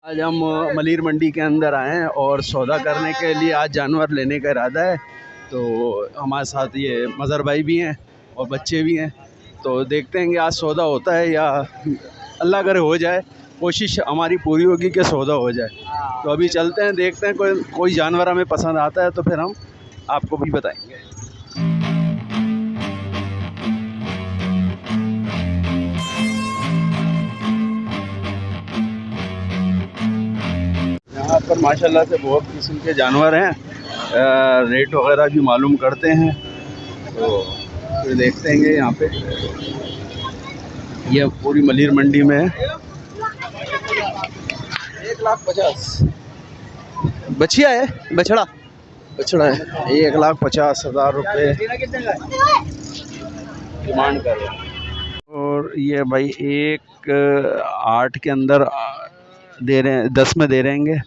आज हम मलिर मंडी के अंदर आए हैं और सौदा करने के लिए आज जानवर लेने का इरादा है। तो हमारे साथ ये मज़र भाई भी हैं और बच्चे भी हैं। तो देखते हैं कि आज सौदा होता है या अल्लाह करे हो जाए। कोशिश हमारी पूरी होगी कि सौदा हो जाए। तो अभी चलते हैं, देखते हैं कोई जानवर हमें पसंद आता है तो फिर हम आपको भी बताएंगे। यहाँ पर माशाल्लाह से बहुत किस्म के जानवर हैं। रेट वगैरह भी मालूम करते हैं। तो फिर देखते हैं यहाँ पे ये पूरी मलिर मंडी में 1,50,000 बछिया है, बछड़ा है। 1,50,000 रुपये डिमांड कर रहे हैं। और ये भाई 1,08 के अंदर दे रहे हैं, 10 में दे रहेंगे।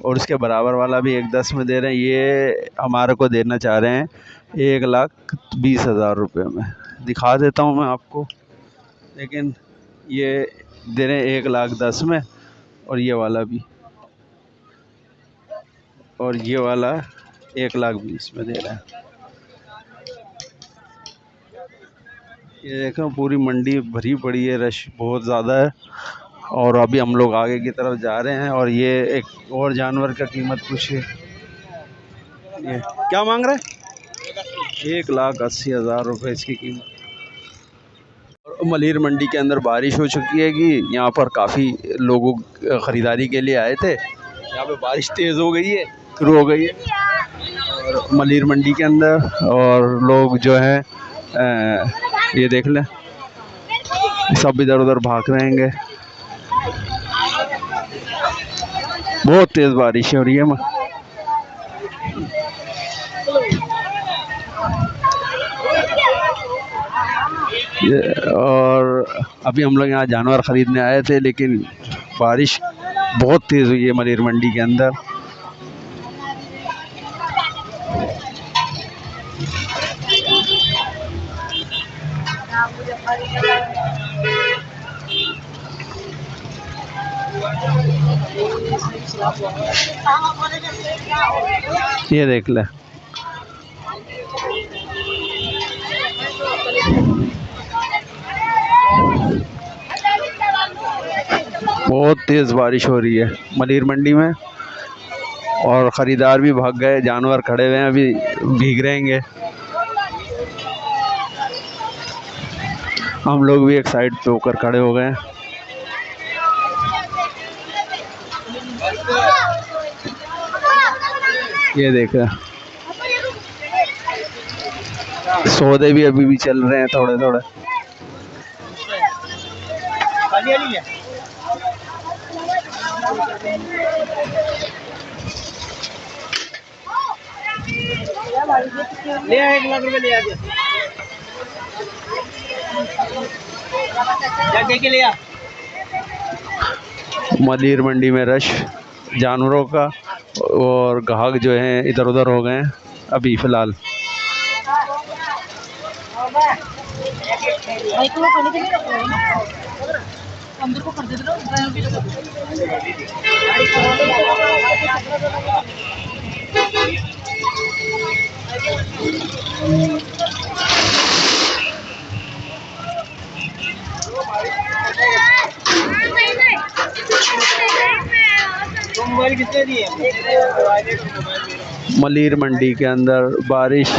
और उसके बराबर वाला भी 1,10 में दे रहे हैं। ये हमारे को देना चाह रहे हैं 1,20,000 रुपये में। दिखा देता हूँ मैं आपको, लेकिन ये दे रहे हैं 1,10,000 में। और ये वाला भी, और ये वाला 1,20,000 में दे रहा है। ये देखो पूरी मंडी भरी पड़ी है, रश बहुत ज़्यादा है। और अभी हम लोग आगे की तरफ जा रहे हैं। और ये एक और जानवर का कीमत पूछिए, ये क्या मांग रहा है? 1,80,000 रुपये इसकी कीमत। और मलिर मंडी के अंदर बारिश हो चुकी है कि यहाँ पर काफ़ी लोगों ख़रीदारी के लिए आए थे। यहाँ पे बारिश तेज़ हो गई है, शुरू हो गई है और मलिर मंडी के अंदर। और लोग जो है ये देख लें, सब इधर उधर भाग रहेंगे। बहुत तेज़ बारिश हो रही है। और अभी हम लोग यहाँ जानवर ख़रीदने आए थे, लेकिन बारिश बहुत तेज़ हुई है मलिर मंडी के अंदर। ये देख ले, बहुत तेज़ बारिश हो रही है मलिर मंडी में। और ख़रीदार भी भाग गए, जानवर खड़े हुए हैं, अभी भीग रहेंगे। हम लोग भी एक साइड पे होकर खड़े हो गए। ये देख रहे, सौदे भी अभी भी चल रहे हैं थोड़े थोड़े। ले आ 1,00,000 रुपये ले आ के ले आ। मलिर मंडी में रश जानवरों का और ग्राहक जो हैं इधर उधर हो गए हैं अभी फ़िलहाल। मलिर मंडी के अंदर बारिश,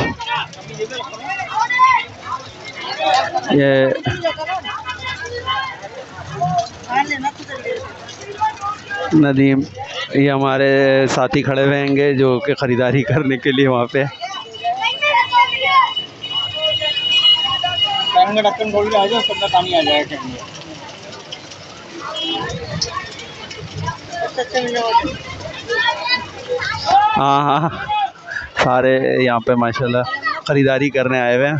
ये नदीम, ये हमारे साथी खड़े हुए होंगे जो कि ख़रीदारी करने के लिए वहाँ पे। ढक्कन खोल के आ जाओ, सब पानी आ जाएगा। हाँ हाँ, सारे यहाँ पे माशाल्लाह ख़रीदारी करने आए हुए हैं।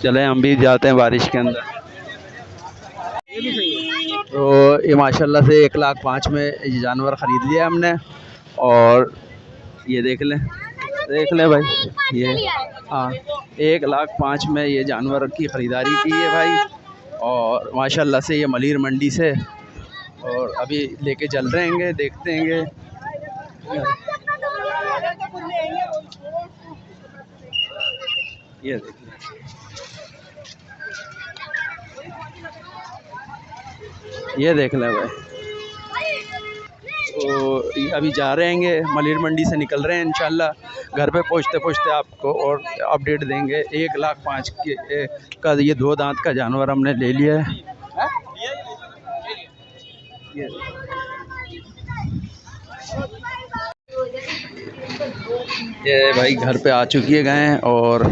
चले हम भी जाते हैं बारिश के अंदर। तो ये माशाल्लाह से 1,05,000 में जानवर ख़रीद लिया हमने। और ये देख लें भाई, ये हाँ 1,05,000 में ये जानवर की ख़रीदारी की है भाई। और माशाल्लाह से ये मलिर मंडी से, और अभी लेके चल रहे हैं, देखते हैं। ये देखिए, ये देख लें भाई। तो अभी जा रहे हैं, मलिर मंडी से निकल रहे हैं, इंशाल्लाह घर पे पहुँचते आपको और अपडेट देंगे। 1,05,000 का ये 2 दांत का जानवर हमने ले लिया है। ये भाई घर पे आ चुकी है गाय, और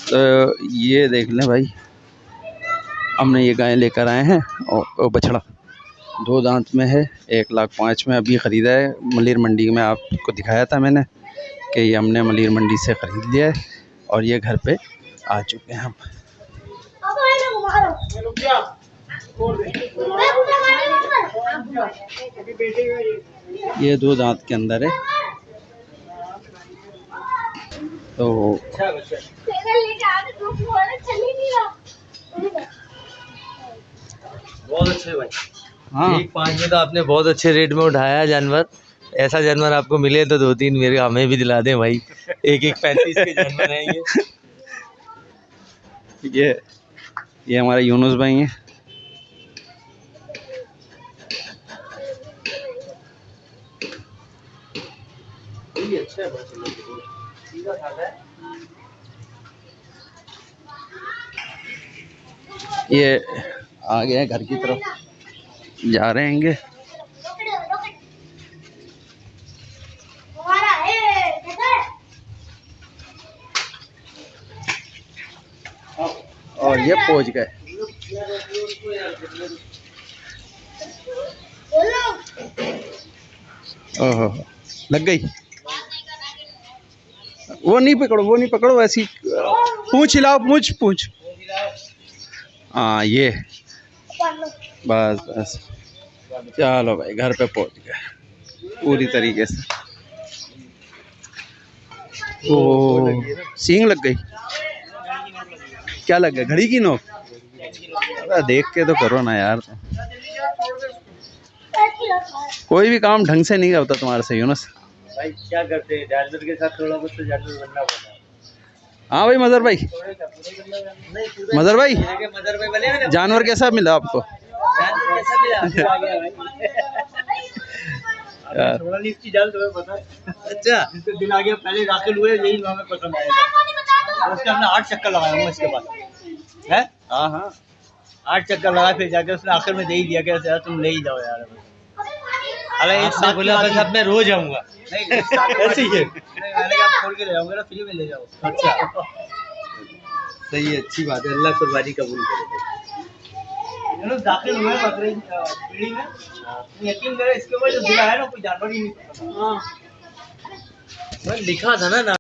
तो ये देख लें भाई, हमने ये गाय लेकर आए हैं, और बछड़ा 2 दांत में है, 1,05,000 में अभी ख़रीदा है मलिर मंडी में। आपको दिखाया था मैंने कि ये हमने मलिर मंडी से ख़रीद लिया है, और ये घर पे आ चुके हैं हम। ये 2 दांत के अंदर है। तो बहुत अच्छे भाई। हाँ 1,05,000 में तो आपने बहुत अच्छे रेट में उठाया जानवर। ऐसा जानवर आपको मिले तो 2-3 मेरे हमें भी दिला दें भाई। 1,35,000 के जानवर हैं ये हमारे यूनुस भाई हैं। अच्छा है, ये आ गए हैं घर की तरफ, जा रहे हैं। और ये पहुंच गए। ओहो, लग गई। वो नहीं पकड़ो, ऐसी पूछ हिलाओ, पूछ। हाँ ये बस चलो भाई, घर पे पहुंच गए पूरी तरीके से। ओ सींग लग गई, क्या लग गया? घड़ी की नोक? अरे देख के तो करो ना यार, कोई भी काम ढंग से नहीं होता तुम्हारे से यूनुस भाई। क्या करते हैं, जानवर के साथ थोड़ा बहुत तो जानवर बनना पड़ता है। हाँ भाई मदर भाई, जानवर कैसा मिला आपको? अच्छा दिन आ गया, पहले दाखिल हुए, यही हमें पसंद आया। उसके हमने 8 चक्कर लगाया इसके बाद है। हाँ 8 चक्कर लगा, फिर जाके उसने आखिर में दे ही दिया कि तुम ले ही जाओ यार। अरे बोला बस अब मैं रोज आऊंगा। नहीं ऐसे ही है, मैंने कहा खोल के ले जाऊंगा ना, फ्री में ले जाओ। अच्छा सही है, अच्छी बात है, अल्लाह कुर्बानी कबूल करे। दाखिल हुए बकरीद पीढ़ी में, यकीन करे इसके ऊपर जो दिला है ना, कोई जानवर ही नहीं। हाँ लिखा था ना।